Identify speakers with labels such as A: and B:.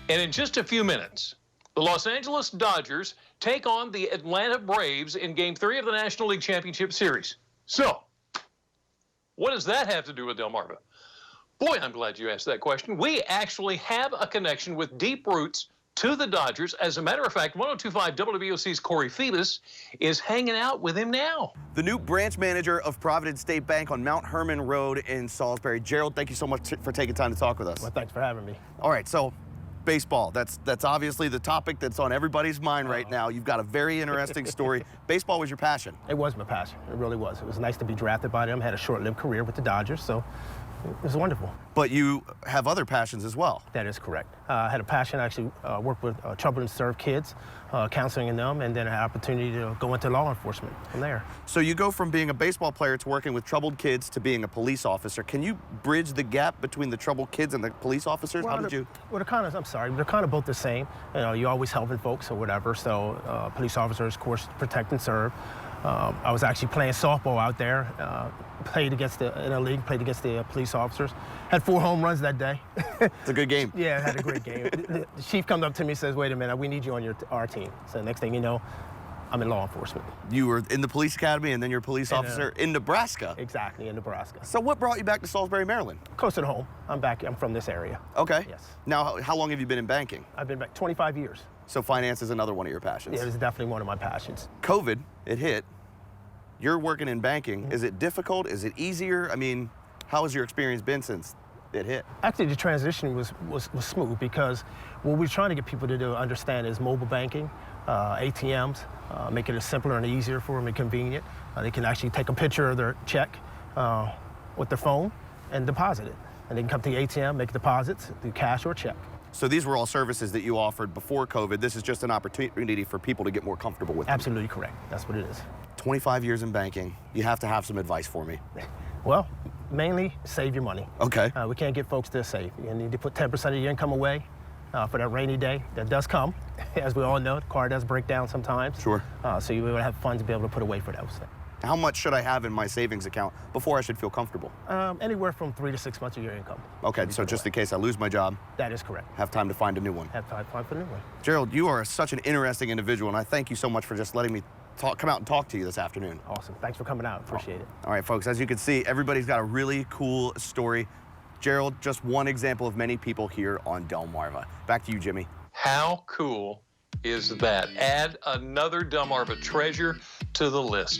A: And in just a few minutes, the Los Angeles Dodgers take on the Atlanta Braves in Game 3 of the National League Championship Series. So, what does that have to do with Delmarva? Boy, I'm glad you asked that question. We actually have a connection with deep roots to the Dodgers. As a matter of fact, 102.5 WWOC's Corey Phoebus is hanging out with him now.
B: The new branch manager of Providence State Bank on Mount Herman Road in Salisbury. Gerald, thank you so much for taking time to talk with us.
C: Well, thanks for having me.
B: All right, so baseball, that's obviously the topic that's on everybody's mind right now. You've got a very interesting story. Baseball was your passion.
C: It was my passion. It really was. It was nice to be drafted by them. Had a short-lived career with the Dodgers, so it was wonderful.
B: But you have other passions as well.
C: That is correct. I had a passion. I actually worked with troubled and served kids, counseling them, and then I had an opportunity to go into law enforcement from there.
B: So you go from being a baseball player to working with troubled kids to being a police officer. Can you bridge the gap between the troubled kids and the police officers?
C: Well,
B: How did you?
C: Well, they're kind of both the same. You know, you're always helping folks or whatever. So police officers, of course, protect and serve. I was actually playing softball out there, played against in a league, played against the police officers. Had 4 home runs that day.
B: It's a good game.
C: Yeah, had a great game. The chief comes up to me and says, wait a minute, we need you on our team. So next thing you know, I'm in law enforcement.
B: You were in the police academy and then you're a police officer in Nebraska.
C: Exactly, in Nebraska.
B: So what brought you back to Salisbury, Maryland?
C: Closer to home. I'm from this area.
B: Okay.
C: Yes.
B: Now, how long have you been in banking?
C: I've been back 25 years.
B: So finance is another one of your passions.
C: Yeah, it's definitely one of my passions.
B: COVID, it hit. You're working in banking. Is it difficult? Is it easier? I mean, how has your experience been since it hit?
C: Actually, the transition was smooth because what we're trying to get people to do understand is mobile banking, ATMs, make it simpler and easier for them and convenient. They can actually take a picture of their check with their phone and deposit it. And they can come to the ATM, make deposits through cash or check.
B: So these were all services that you offered before COVID. This is just an opportunity for people to get more comfortable with them.
C: Absolutely correct. That's what it is.
B: 25 years in banking. You have to have some advice for me.
C: Well, mainly save your money.
B: Okay.
C: We can't get folks to save. You need to put 10% of your income away for that rainy day. That does come. As we all know, the car does break down sometimes.
B: Sure.
C: So you will have funds to be able to put away for those things.
B: How much should I have in my savings account before I should feel comfortable?
C: Anywhere from 3 to 6 months of your income.
B: Okay, so just in case I lose my job.
C: That is correct.
B: Have time to find a new one.
C: Have time to find a new one.
B: Gerald, you are such an interesting individual, and I thank you so much for just letting me come out and talk to you this afternoon.
C: Awesome. Thanks for coming out. Appreciate it.
B: All right, folks, as you can see, everybody's got a really cool story. Gerald, just one example of many people here on Delmarva. Back to you, Jimmy.
A: How cool is that? Add another Delmarva treasure to the list.